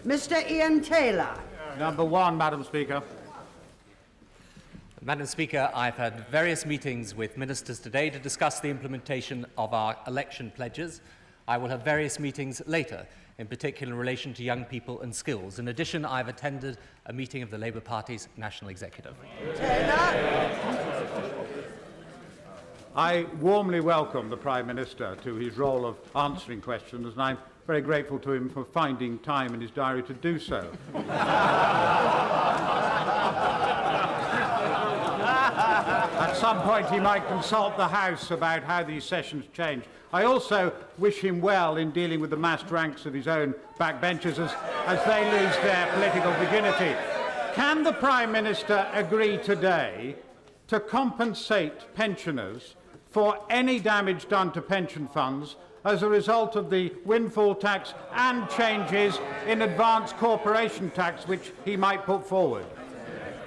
Mr Ian Taylor. Number 1, Madam Speaker. Madam Speaker, I've had various meetings with ministers today to discuss the implementation of our election pledges. I will have various meetings later, in particular in relation to young people and skills. In addition, I've attended a meeting of the Labour Party's National Executive. Taylor. I warmly welcome the Prime Minister to his role of answering questions, and I'm very grateful to him for finding time in his diary to do so. At some point he might consult the House about how these sessions change. I also wish him well in dealing with the massed ranks of his own backbenchers as they lose their political virginity. Can the Prime Minister agree today to compensate pensioners for any damage done to pension funds as a result of the windfall tax and changes in advance corporation tax which he might put forward?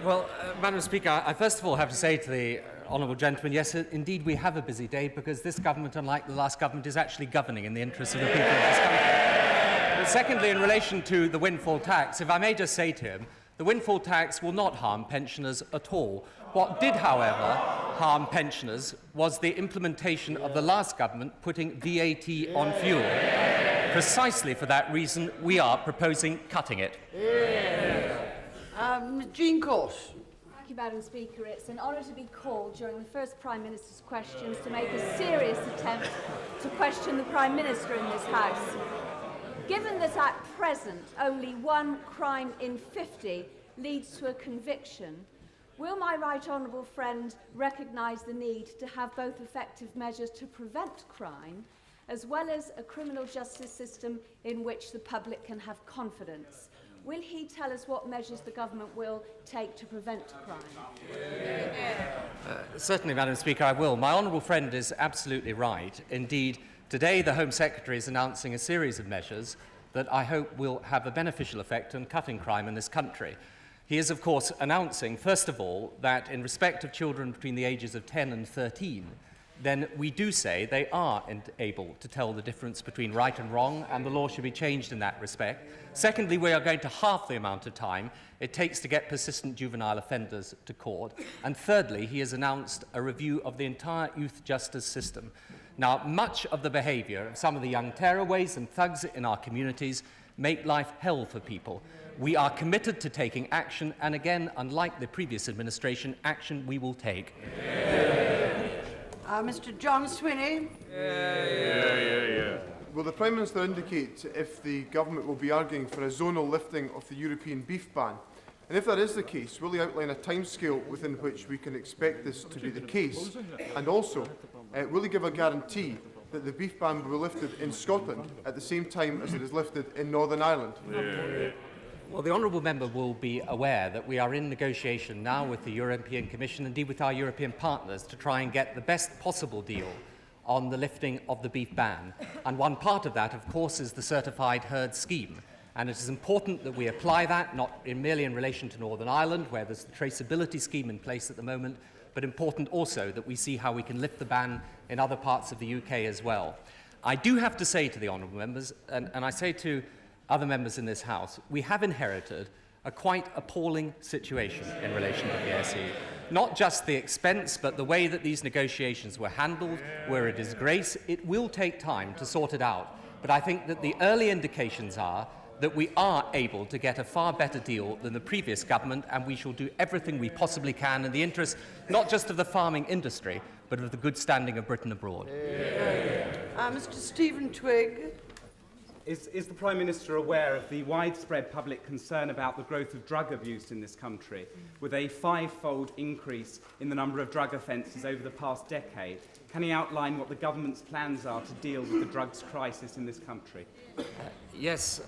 Well, Madam Speaker, I first of all have to say to the honourable gentleman, yes, indeed we have a busy day because this government, unlike the last government, is actually governing in the interests of the people of this country. But secondly, in relation to the windfall tax, if I may just say to him, the windfall tax will not harm pensioners at all. What did, however, harm pensioners was the implementation of the last government putting VAT on fuel. Precisely for that reason, we are proposing cutting it. Jean Course. Thank you, Madam Speaker. It's an honour to be called during the first Prime Minister's questions to make a serious attempt to question the Prime Minister in this House. Given that at present only one crime in 50 leads to a conviction, will my right honourable friend recognise the need to have both effective measures to prevent crime as well as a criminal justice system in which the public can have confidence? Will he tell us what measures the government will take to prevent crime? Certainly, Madam Speaker, I will. My honourable friend is absolutely right. Indeed, today the Home Secretary is announcing a series of measures that I hope will have a beneficial effect on cutting crime in this country. He is, of course, announcing, first of all, that in respect of children between the ages of 10 and 13, then we do say they are able to tell the difference between right and wrong, and the law should be changed in that respect. Secondly, we are going to halve the amount of time it takes to get persistent juvenile offenders to court. And thirdly, he has announced a review of the entire youth justice system. Now, much of the behaviour of some of the young tearaways and thugs in our communities make life hell for people. We are committed to taking action, and again, unlike the previous administration, action we will take. Mr John Swinney. Will the Prime Minister indicate if the Government will be arguing for a zonal lifting of the European beef ban? And if that is the case, will he outline a timescale within which we can expect this to be the case? And also, will he give a guarantee that the beef ban will be lifted in Scotland at the same time as it is lifted in Northern Ireland? Well, the honourable member will be aware that we are in negotiation now with the European Commission, indeed with our European partners, to try and get the best possible deal on the lifting of the beef ban. And one part of that, of course, is the certified herd scheme. And it is important that we apply that, not merely in relation to Northern Ireland, where there's the traceability scheme in place at the moment, but important also that we see how we can lift the ban in other parts of the UK as well. I do have to say to the honourable members, and I say to other members in this House, we have inherited a quite appalling situation in relation to PSE. Not just the expense, but the way that these negotiations were handled, were a disgrace. It will take time to sort it out, but I think that the early indications are that we are able to get a far better deal than the previous government, and we shall do everything we possibly can in the interest not just of the farming industry, but of the good standing of Britain abroad. Mr Stephen Twigg. Is the Prime Minister aware of the widespread public concern about the growth of drug abuse in this country, with a 5-fold increase in the number of drug offences over the past decade? Can he outline what the government's plans are to deal with the drugs crisis in this country? Yes,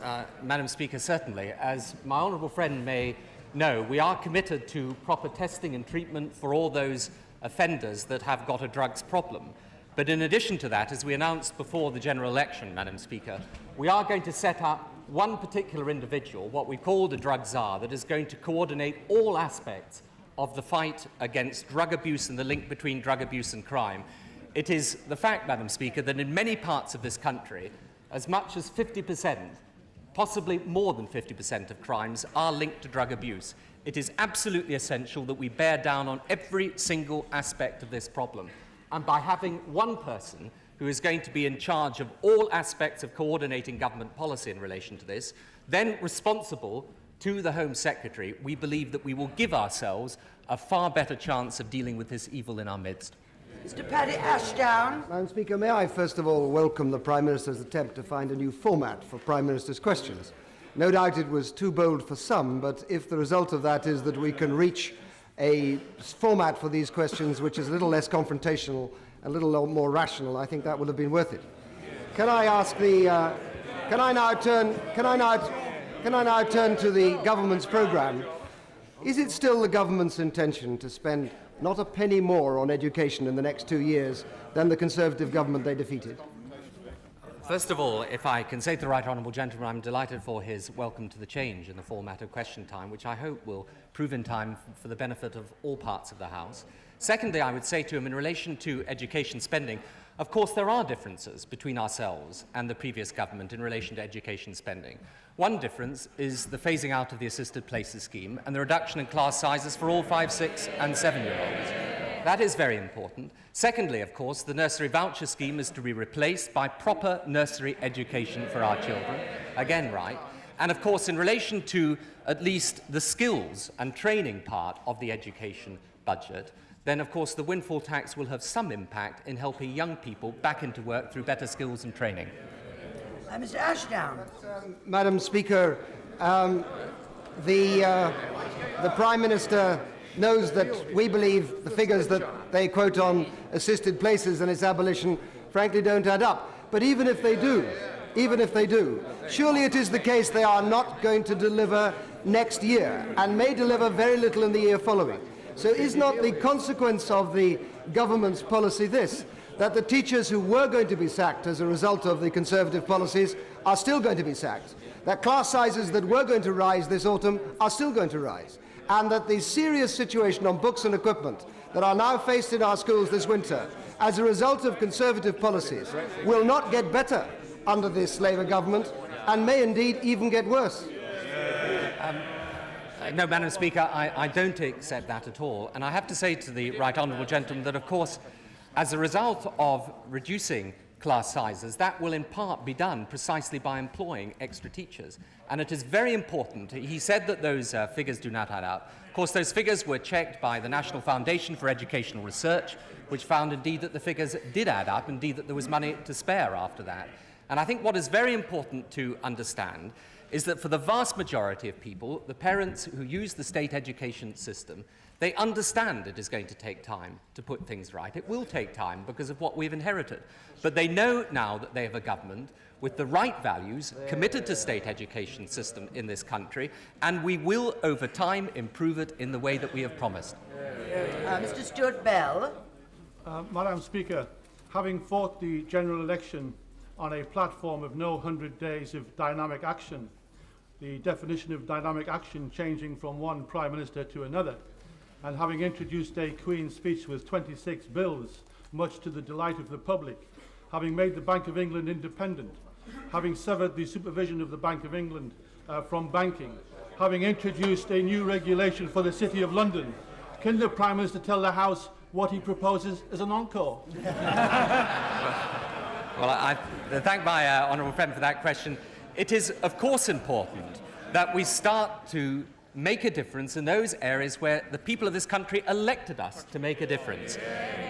Madam Speaker, certainly. As my honourable friend may know, we are committed to proper testing and treatment for all those offenders that have got a drugs problem. But in addition to that, as we announced before the general election, Madam Speaker, we are going to set up one particular individual, what we call the drug czar, that is going to coordinate all aspects of the fight against drug abuse and the link between drug abuse and crime. It is the fact, Madam Speaker, that in many parts of this country, as much as 50% possibly more than 50% of crimes are linked to drug abuse. It is absolutely essential that we bear down on every single aspect of this problem. And by having one person who is going to be in charge of all aspects of coordinating government policy in relation to this, then responsible to the Home Secretary, we believe that we will give ourselves a far better chance of dealing with this evil in our midst. Mr. Paddy Ashdown. Madam Speaker, may I first of all welcome the Prime Minister's attempt to find a new format for Prime Minister's questions. No doubt it was too bold for some, but if the result of that is that we can reach a format for these questions which is a little less confrontational, a little more rational, I think that would have been worth it. Can I now turn to the government's programme? Is it still the government's intention to spend not a penny more on education in the next 2 years than the Conservative government they defeated? First of all, if I can say to the Right Honourable Gentleman, I'm delighted for his welcome to the change in the format of question time, which I hope will prove in time for the benefit of all parts of the House. Secondly, I would say to him, in relation to education spending, of course there are differences between ourselves and the previous government in relation to education spending. One difference is the phasing out of the assisted places scheme and the reduction in class sizes for all 5-, 6- and 7-year-olds. That is very important. Secondly, of course, the nursery voucher scheme is to be replaced by proper nursery education for our children. Again, right. And of course, in relation to at least the skills and training part of the education budget, then of course the windfall tax will have some impact in helping young people back into work through better skills and training. Mr. Ashdown. Madam Speaker, the Prime Minister knows that we believe the figures that they quote on assisted places and its abolition frankly don't add up. But even if they do, surely it is the case they are not going to deliver next year and may deliver very little in the year following. So is not the consequence of the government's policy this, that the teachers who were going to be sacked as a result of the Conservative policies are still going to be sacked, that class sizes that were going to rise this autumn are still going to rise, and that the serious situation on books and equipment that are now faced in our schools this winter as a result of Conservative policies will not get better under this Labour government and may indeed even get worse? No, Madam Speaker, I don't accept that at all. And I have to say to the Right Honourable Gentleman that, of course, as a result of reducing class sizes, that will in part be done precisely by employing extra teachers. And it is very important. He said that those figures do not add up. Of course, those figures were checked by the National Foundation for Educational Research, which found indeed that the figures did add up, indeed that there was money to spare after that. And I think what is very important to understand is that for the vast majority of people, the parents who use the state education system, they understand it is going to take time to put things right. It will take time because of what we've inherited. But they know now that they have a government with the right values, committed to state education system in this country, and we will, over time, improve it in the way that we have promised. Mr. Stuart Bell. Madam Speaker, having fought the general election on a platform of no 100 days of dynamic action, the definition of dynamic action changing from one Prime Minister to another, and having introduced a Queen's speech with 26 bills, much to the delight of the public, having made the Bank of England independent, having severed the supervision of the Bank of England from banking, having introduced a new regulation for the City of London, can the Prime Minister tell the House what he proposes as an encore? Well, I thank my honourable friend for that question. It is, of course, important that we start to make a difference in those areas where the people of this country elected us to make a difference.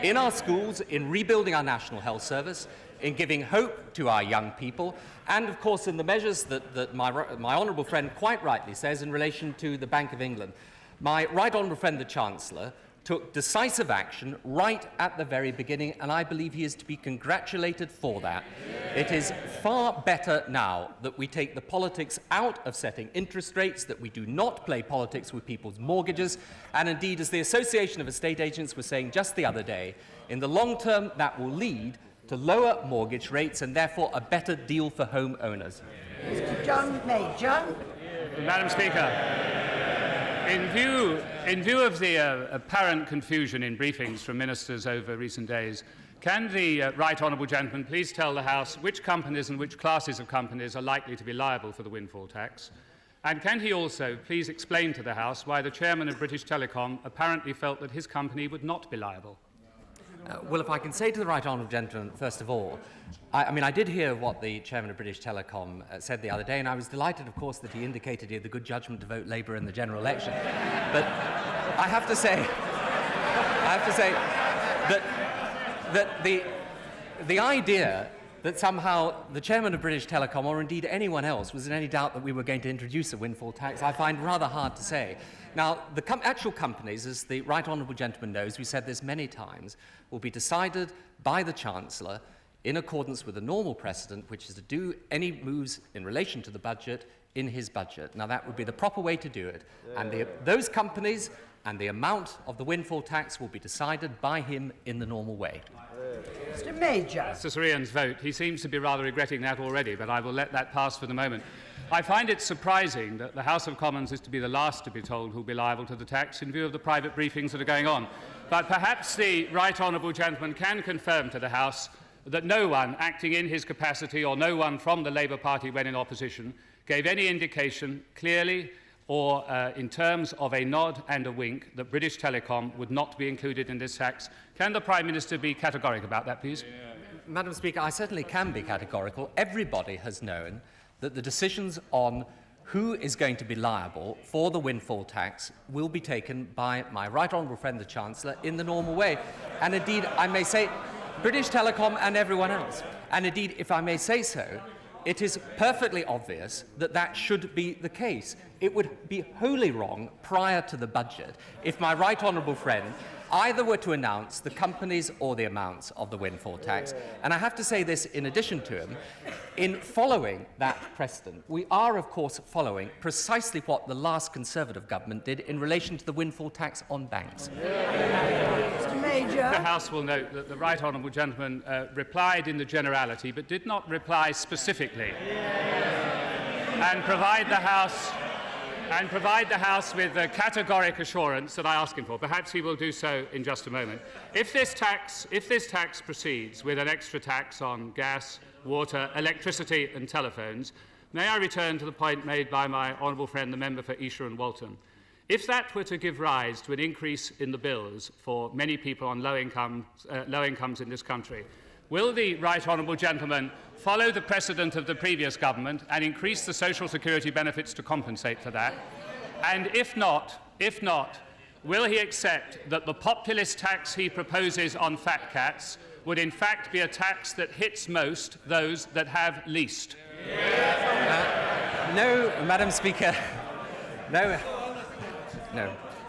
In our schools, in rebuilding our National Health Service, in giving hope to our young people, and of course in the measures that my honourable friend quite rightly says in relation to the Bank of England. My right honourable friend, the Chancellor, took decisive action right at the very beginning, and I believe he is to be congratulated for that. It is far better now that we take the politics out of setting interest rates, that we do not play politics with people's mortgages, and indeed, as the Association of Estate Agents was saying just the other day, in the long term that will lead to lower mortgage rates and therefore a better deal for home owners. Mr. John Major. Madam Speaker, in view of the apparent confusion in briefings from ministers over recent days, Can the right honourable gentleman please tell the House which companies and which classes of companies are likely to be liable for the windfall tax? And can he also please explain to the House why the chairman of British Telecom apparently felt that his company would not be liable? Well, if I can say to the right honourable gentleman, first of all, I did hear what the chairman of British Telecom said the other day, and I was delighted, of course, that he indicated he had the good judgment to vote Labour in the general election. But I have to say that the idea that somehow the chairman of British Telecom, or indeed anyone else, was in any doubt that we were going to introduce a windfall tax, I find rather hard to say. Now, the actual companies, as the right honourable gentleman knows, we said this many times, will be decided by the Chancellor in accordance with the normal precedent, which is to do any moves in relation to the budget in his budget. Now, that would be the proper way to do it. And those companies and the amount of the windfall tax will be decided by him in the normal way. Mr. Major. Mr. Sirian's vote. He seems to be rather regretting that already, but I will let that pass for the moment. I find it surprising that the House of Commons is to be the last to be told who will be liable to the tax in view of the private briefings that are going on. But perhaps the right honourable gentleman can confirm to the House that no one acting in his capacity or no one from the Labour Party when in opposition gave any indication clearly or in terms of a nod and a wink that British Telecom would not be included in this tax. Can the Prime Minister be categoric about that, please? Madam Speaker, I certainly can be categorical. Everybody has known that the decisions on who is going to be liable for the windfall tax will be taken by my right honourable friend the Chancellor in the normal way. And indeed, I may say, British Telecom and everyone else. And indeed, if I may say so, it is perfectly obvious that that should be the case. It would be wholly wrong prior to the budget if my right honourable friend either were to announce the companies or the amounts of the windfall tax. And I have to say this in addition to him. In following that precedent, we are, of course, following precisely what the last Conservative government did in relation to the windfall tax on banks. Mr. Major. The House will note that the right honourable gentleman replied in the generality but did not reply specifically and provide the House with the categoric assurance that I ask him for. Perhaps he will do so in just a moment. If this tax proceeds with an extra tax on gas, water, electricity and telephones, may I return to the point made by my honourable friend, the member for Esher and Walton. If that were to give rise to an increase in the bills for many people on low incomes in this country, will the right honourable gentleman follow the precedent of the previous government and increase the social security benefits to compensate for that? And if not, will he accept that the populist tax he proposes on fat cats would in fact be a tax that hits most those that have least? No, Madam Speaker. No,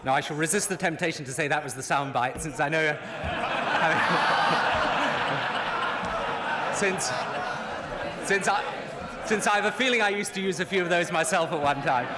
I shall resist the temptation to say that was the soundbite, since I know... Since I have a feeling I used to use a few of those myself at one time.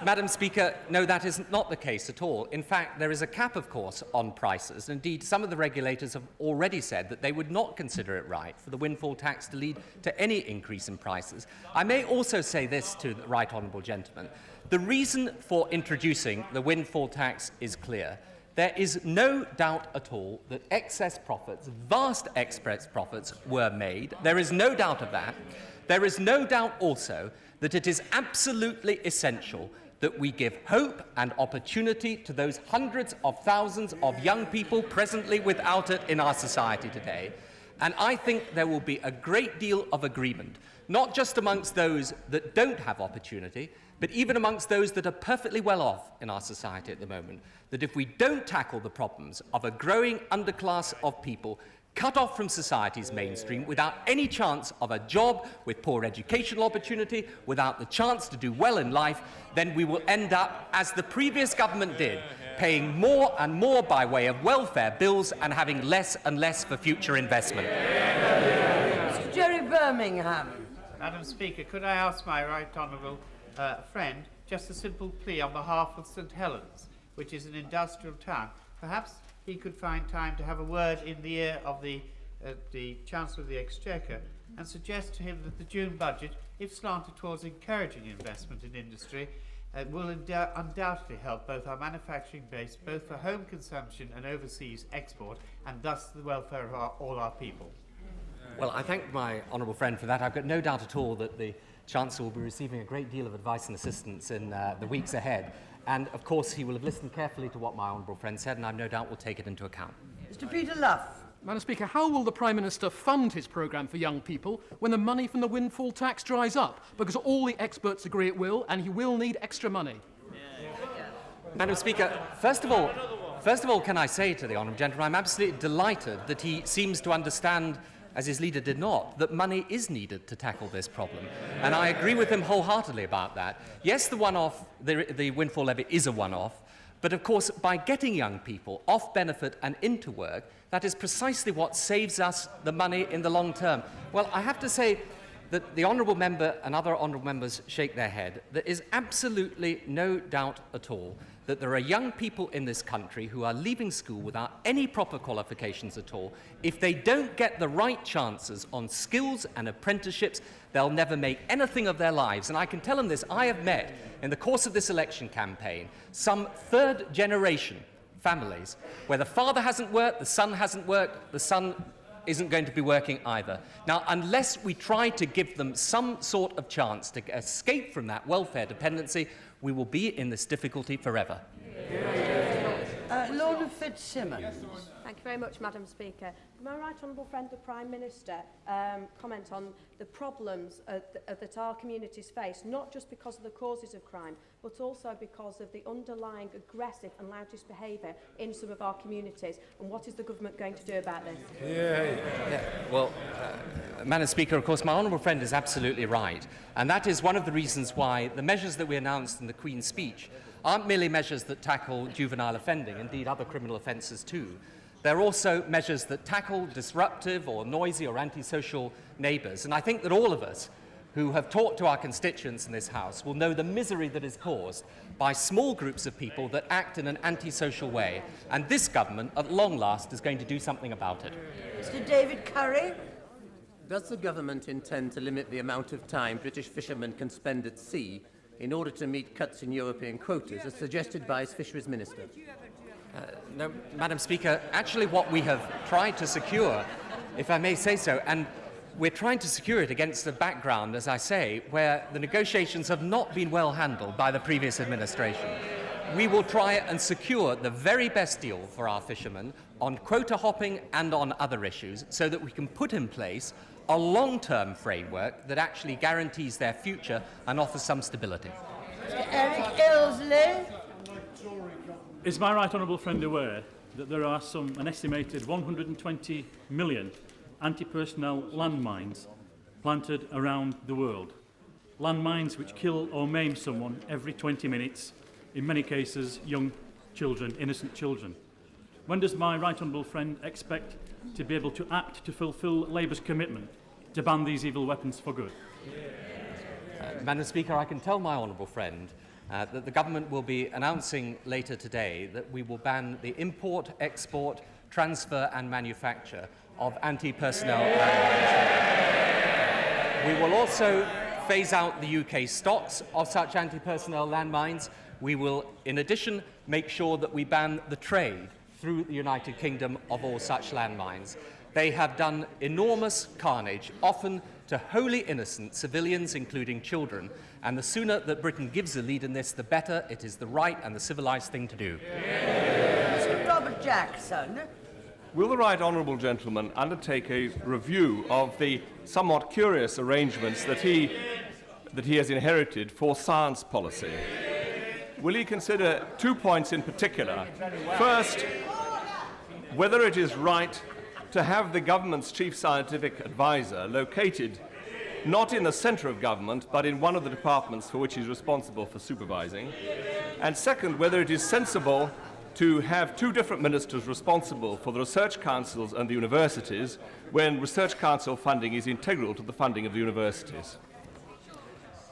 Madam Speaker, no, that is not the case at all. In fact, there is a cap, of course, on prices. Indeed, some of the regulators have already said that they would not consider it right for the windfall tax to lead to any increase in prices. I may also say this to the right honourable gentleman. The reason for introducing the windfall tax is clear. There is no doubt at all that excess profits, vast excess profits, were made. There is no doubt of that. There is no doubt also that it is absolutely essential that we give hope and opportunity to those hundreds of thousands of young people presently without it in our society today. And I think there will be a great deal of agreement, not just amongst those that don't have opportunity, but even amongst those that are perfectly well off in our society at the moment, that if we don't tackle the problems of a growing underclass of people cut off from society's mainstream without any chance of a job, with poor educational opportunity, without the chance to do well in life, then we will end up, as the previous government did, paying more and more by way of welfare bills and having less and less for future investment. Mr. Jerry Birmingham. Madam Speaker, could I ask my right honourable friend just a simple plea on behalf of St Helens, which is an industrial town? Perhaps he could find time to have a word in the ear of the Chancellor of the Exchequer and suggest to him that the June budget, if slanted towards encouraging investment in industry, It will undoubtedly help both our manufacturing base, both for home consumption and overseas export, and thus the welfare of all our people. Well, I thank my honourable friend for that. I've got no doubt at all that the Chancellor will be receiving a great deal of advice and assistance in the weeks ahead. And, of course, he will have listened carefully to what my honourable friend said, and I've no doubt will take it into account. Mr. Peter Luff. Madam Speaker, how will the Prime Minister fund his programme for young people when the money from the windfall tax dries up? Because all the experts agree it will, and he will need extra money. Madam Speaker, first of all, can I say to the honourable gentleman, I'm absolutely delighted that he seems to understand, as his leader did not, that money is needed to tackle this problem. And I agree with him wholeheartedly about that. Yes, the one-off, the windfall levy is a one-off, but of course, by getting young people off benefit and into work, that is precisely what saves us the money in the long term. Well, I have to say that the honourable member and other honourable members shake their head. There is absolutely no doubt at all that there are young people in this country who are leaving school without any proper qualifications at all. If they don't get the right chances on skills and apprenticeships, they'll never make anything of their lives. And I can tell them this, I have met, in the course of this election campaign, some third-generation families where the father hasn't worked, the son hasn't worked, the son isn't going to be working either. Now, unless we try to give them some sort of chance to escape from that welfare dependency, we will be in this difficulty forever. Lord Fitzsimmons. Thank you very much, Madam Speaker. My right honourable friend, the Prime Minister, comment on the problems that our communities face, not just because of the causes of crime, but also because of the underlying aggressive and loudest behaviour in some of our communities. And what is the government going to do about this? Well, Madam Speaker, of course, my honourable friend is absolutely right. And that is one of the reasons why the measures that we announced in the Queen's speech aren't merely measures that tackle juvenile offending, indeed other criminal offences too. They're also measures that tackle disruptive or noisy or antisocial neighbours. And I think that all of us who have talked to our constituents in this House will know the misery that is caused by small groups of people that act in an antisocial way. And this government, at long last, is going to do something about it. Mr. David Curry. Does the government intend to limit the amount of time British fishermen can spend at sea in order to meet cuts in European quotas, as suggested by its Fisheries Minister? No, Madam Speaker, actually what we have tried to secure, if I may say so, and we're trying to secure it against the background, as I say, where the negotiations have not been well handled by the previous administration. We will try and secure the very best deal for our fishermen on quota hopping and on other issues so that we can put in place a long-term framework that actually guarantees their future and offers some stability. Mr. Eric Ilsley. Is my right honourable friend aware that there are an estimated 120 million anti-personnel landmines planted around the world? Landmines which kill or maim someone every 20 minutes, in many cases young children, innocent children. When does my right honourable friend expect to be able to act to fulfil Labour's commitment to ban these evil weapons for good? Madam Speaker, I can tell my honourable friend that the government will be announcing later today that we will ban the import, export, transfer and manufacture of anti-personnel landmines. We will also phase out the UK stocks of such anti-personnel landmines. We will, in addition, make sure that we ban the trade through the United Kingdom of all such landmines. They have done enormous carnage, often to wholly innocent civilians, including children, and the sooner that Britain gives a lead in this, the better. It is the right and the civilised thing to do. Mr. Robert Jackson. Will the right honourable gentleman undertake a review of the somewhat curious arrangements that he has inherited for science policy? Will he consider 2 points in particular? First, whether it is right to have the government's chief scientific advisor located not in the centre of government, but in one of the departments for which he's responsible for supervising. And second, whether it is sensible to have two different ministers responsible for the research councils and the universities when research council funding is integral to the funding of the universities.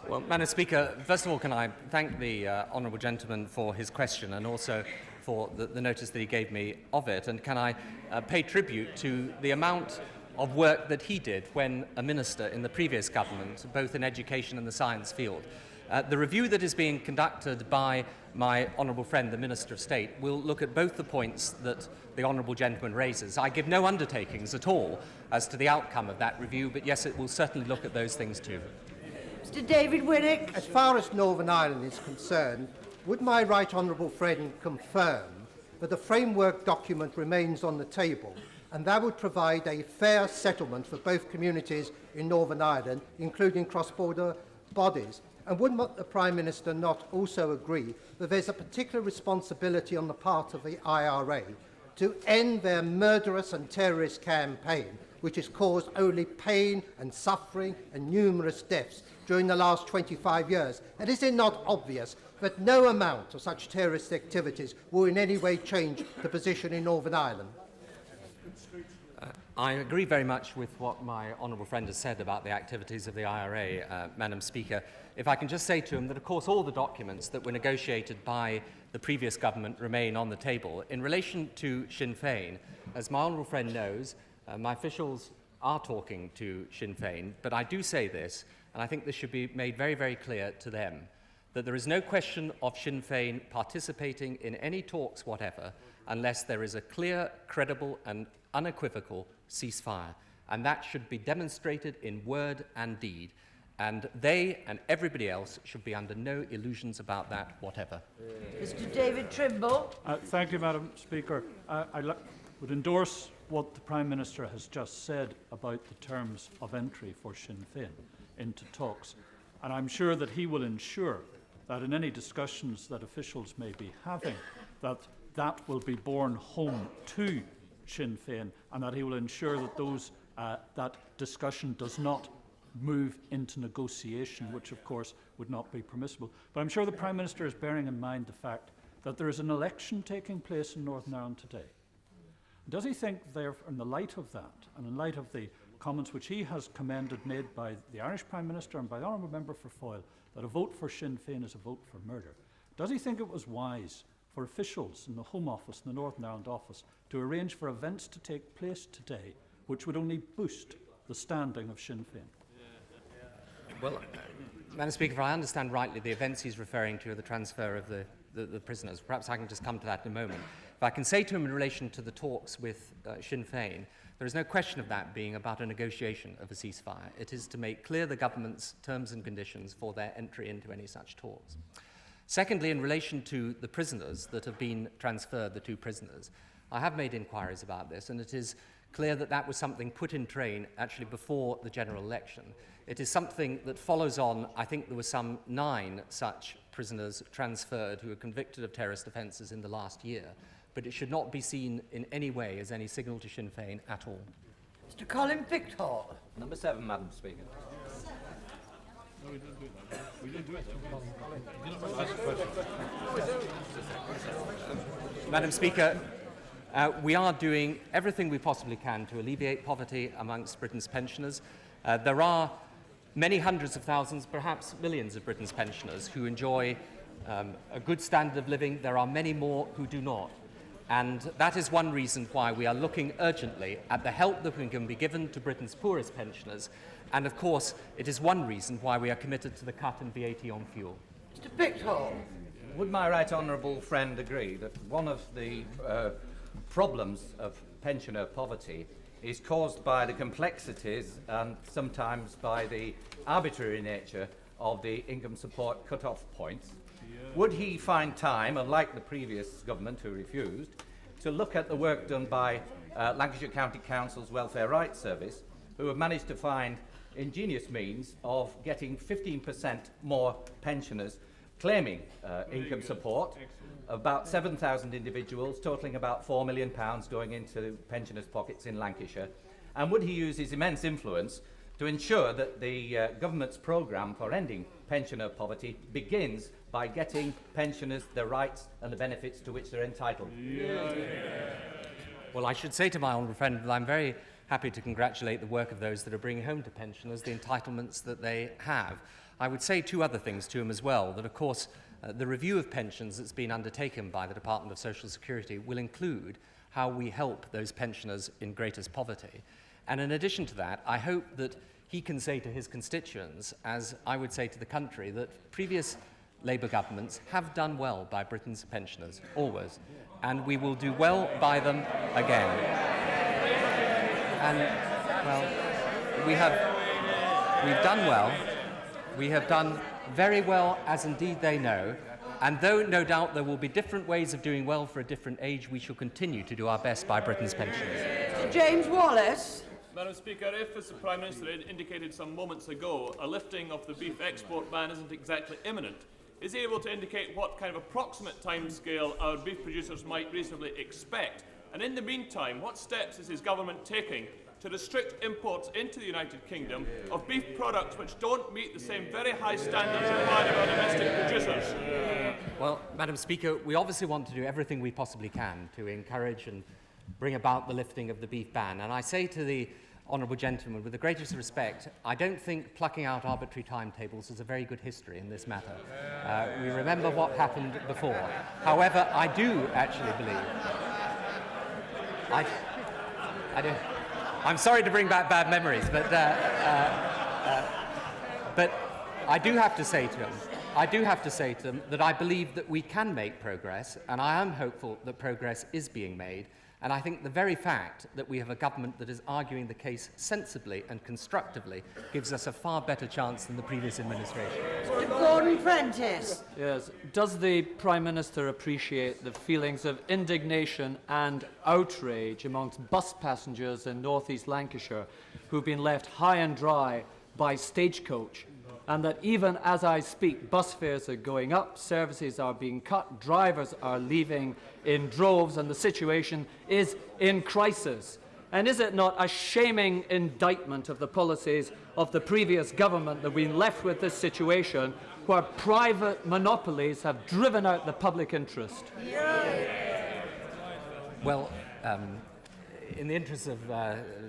Well, Madam Speaker, first of all, can I thank the honourable gentleman for his question and also for the notice that he gave me of it, and can I pay tribute to the amount of work that he did when a minister in the previous government, both in education and the science field. The review that is being conducted by my honourable friend, the Minister of State, will look at both the points that the honourable gentleman raises. I give no undertakings at all as to the outcome of that review, but yes, it will certainly look at those things too. Mr. David Winnick. As far as Northern Ireland is concerned, would my right honourable friend confirm that the framework document remains on the table and that would provide a fair settlement for both communities in Northern Ireland, including cross-border bodies? And would the Prime Minister not also agree that there's a particular responsibility on the part of the IRA to end their murderous and terrorist campaign, which has caused only pain and suffering and numerous deaths during the last 25 years? And is it not obvious that no amount of such terrorist activities will in any way change the position in Northern Ireland? I agree very much with what my honourable friend has said about the activities of the IRA, Madam Speaker. If I can just say to him that, of course, all the documents that were negotiated by the previous government remain on the table. In relation to Sinn Féin, as my honourable friend knows, my officials are talking to Sinn Féin, but I do say this, and I think this should be made very, very clear to them, that there is no question of Sinn Féin participating in any talks whatever unless there is a clear, credible and unequivocal ceasefire, and that should be demonstrated in word and deed, and they and everybody else should be under no illusions about that whatever. Mr. David Trimble. Thank you, Madam Speaker. I would endorse what the Prime Minister has just said about the terms of entry for Sinn Féin into talks, and I'm sure that he will ensure that in any discussions that officials may be having, that will be borne home to Sinn Féin, and that he will ensure that that discussion does not move into negotiation, which of course would not be permissible. But I'm sure the Prime Minister is bearing in mind the fact that there is an election taking place in Northern Ireland today. Does he think, in the light of that, and in light of the comments which he has commended made by the Irish Prime Minister and by the Honourable Member for Foyle, that a vote for Sinn Féin is a vote for murder, does he think it was wise for officials in the Home Office and the Northern Ireland Office to arrange for events to take place today which would only boost the standing of Sinn Féin? Well, Madam Speaker, if I understand rightly, the events he's referring to are the transfer of the prisoners. Perhaps I can just come to that in a moment. If I can say to him in relation to the talks with Sinn Féin, there is no question of that being about a negotiation of a ceasefire. It is to make clear the government's terms and conditions for their entry into any such talks. Secondly, in relation to the prisoners that have been transferred, the 2 prisoners, I have made inquiries about this, and it is clear that that was something put in train actually before the general election. It is something that follows on. I think there were some 9 such prisoners transferred who were convicted of terrorist offences in the last year, but it should not be seen in any way as any signal to Sinn Féin at all. Mr. Colin Pickthall. Number 7, Madam Speaker. No, we didn't do that. We didn't do it. Madam Speaker, we are doing everything we possibly can to alleviate poverty amongst Britain's pensioners. There are many hundreds of thousands, perhaps millions of Britain's pensioners who enjoy a good standard of living. There are many more who do not. And that is one reason why we are looking urgently at the help that can be given to Britain's poorest pensioners. And of course, it is one reason why we are committed to the cut in VAT on fuel. Mr. Pickthall. Would my right honourable friend agree that one of the problems of pensioner poverty is caused by the complexities and sometimes by the arbitrary nature of the income support cut-off points? Would he find time, unlike the previous government who refused, to look at the work done by Lancashire County Council's Welfare Rights Service, who have managed to find ingenious means of getting 15% more pensioners claiming income support, about 7,000 individuals, totalling about £4 million going into pensioners' pockets in Lancashire? And would he use his immense influence to ensure that the government's programme for ending pensioner poverty begins by getting pensioners the rights and the benefits to which they're entitled? Well, I should say to my honourable friend that I'm very happy to congratulate the work of those that are bringing home to pensioners the entitlements that they have. I would say 2 other things to him as well, that of course the review of pensions that's been undertaken by the Department of Social Security will include how we help those pensioners in greatest poverty. And in addition to that, I hope that he can say to his constituents, as I would say to the country, that previous Labour governments have done well by Britain's pensioners, always, and we will do well by them again. And, well, we've done well. We have done very well, as indeed they know, and though no doubt there will be different ways of doing well for a different age, we shall continue to do our best by Britain's pensioners. Mr. James Wallace. Madam Speaker, if, as the Prime Minister indicated some moments ago, a lifting of the beef export ban isn't exactly imminent, is he able to indicate what kind of approximate timescale our beef producers might reasonably expect? And in the meantime, what steps is his government taking to restrict imports into the United Kingdom of beef products which don't meet the same very high standards required of our domestic producers? Well, Madam Speaker, we obviously want to do everything we possibly can to encourage and bring about the lifting of the beef ban. And I say to the honourable gentleman, with the greatest respect, I don't think plucking out arbitrary timetables is a very good history in this matter. We remember what happened before. However, I do actually believe... I'm sorry to bring back bad memories, but I do have to say to them, that I believe that we can make progress, and I am hopeful that progress is being made. And I think the very fact that we have a government that is arguing the case sensibly and constructively gives us a far better chance than the previous administration. Mr. Gordon Prentice. Yes. Does the Prime Minister appreciate the feelings of indignation and outrage amongst bus passengers in North East Lancashire who've been left high and dry by Stagecoach, and that even as I speak, bus fares are going up, services are being cut, drivers are leaving in droves, and the situation is in crisis? And is it not a shaming indictment of the policies of the previous government that we've been left with this situation where private monopolies have driven out the public interest? Well, in the interest of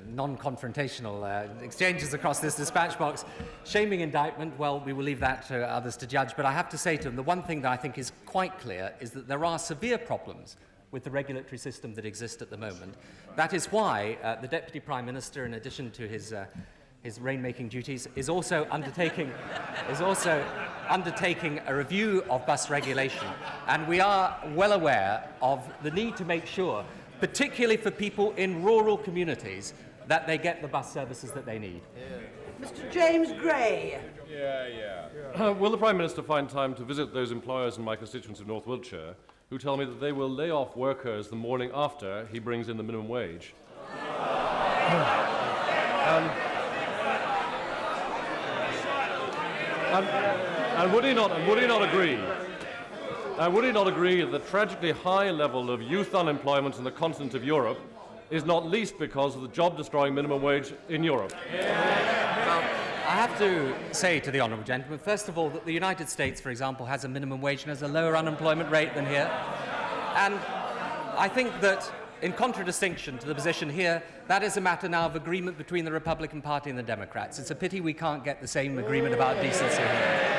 non-confrontational exchanges across this dispatch box, shaming indictment, well, we will leave that to others to judge. But I have to say to them, the one thing that I think is quite clear is that there are severe problems with the regulatory system that exists at the moment. That is why the Deputy Prime Minister, in addition to his rainmaking duties, is also undertaking a review of bus regulation. And we are well aware of the need to make sure, particularly for people in rural communities, that they get the bus services that they need. Mr. James Gray. Will the Prime Minister find time to visit those employers in my constituency of North Wiltshire who tell me that they will lay off workers the morning after he brings in the minimum wage? And would he not agree? Would he not agree that the tragically high level of youth unemployment in the continent of Europe is not least because of the job-destroying minimum wage in Europe? Well, I have to say to the honourable gentleman, first of all, that the United States, for example, has a minimum wage and has a lower unemployment rate than here. And I think that, in contradistinction to the position here, that is a matter now of agreement between the Republican Party and the Democrats. It's a pity we can't get the same agreement about decency here.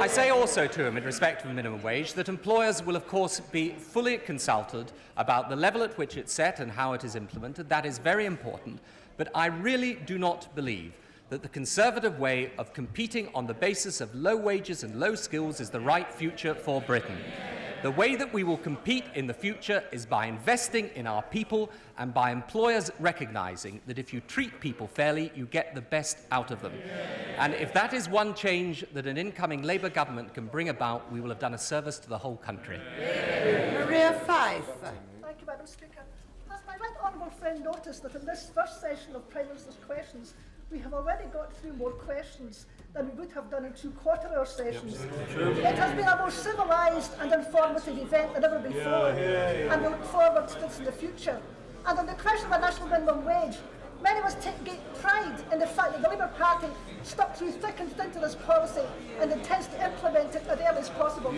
I say also to him, in respect of the minimum wage, that employers will, of course, be fully consulted about the level at which it's set and how it is implemented. That is very important. But I really do not believe that the Conservative way of competing on the basis of low wages and low skills is the right future for Britain. The way that we will compete in the future is by investing in our people and by employers recognising that if you treat people fairly, you get the best out of them. And if that is one change that an incoming Labour government can bring about, we will have done a service to the whole country. Maria Fife. Thank you, Madam Speaker. Has my right honourable friend noticed that in this first session of Prime Minister's questions, we have already got through more questions than we would have done in 2 quarter-hour sessions. It has been a more civilised and informative event than ever before, and we look forward to this in the future. And on the question of a national minimum wage, many of us take great pride in the fact that the Labour Party stuck through thick and thin to this policy and intends to implement it as early as possible.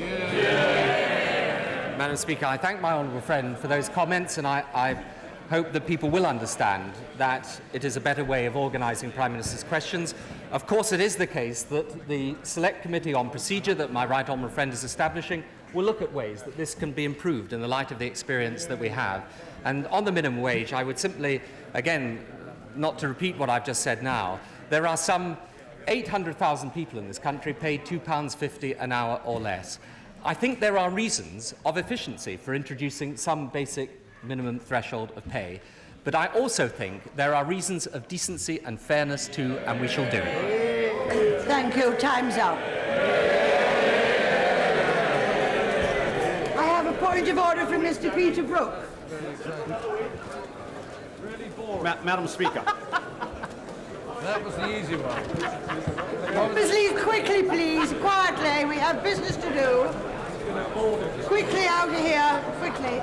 Madam Speaker, I thank my honourable friend for those comments, and I hope that people will understand that it is a better way of organising Prime Minister's questions. Of course, it is the case that the Select Committee on Procedure that my right honourable friend is establishing will look at ways that this can be improved in the light of the experience that we have. And on the minimum wage, I would simply, again, not to repeat what I've just said now, there are some 800,000 people in this country paid £2.50 an hour or less. I think there are reasons of efficiency for introducing some basic minimum threshold of pay, but I also think there are reasons of decency and fairness too, and we shall do it. Thank you. Time's up. I have a point of order from Mr. Peter Brook. Madam Speaker. That was the easy one. Ms. Lees, quickly, please. Quietly. We have business to do. Quickly out of here. Quickly.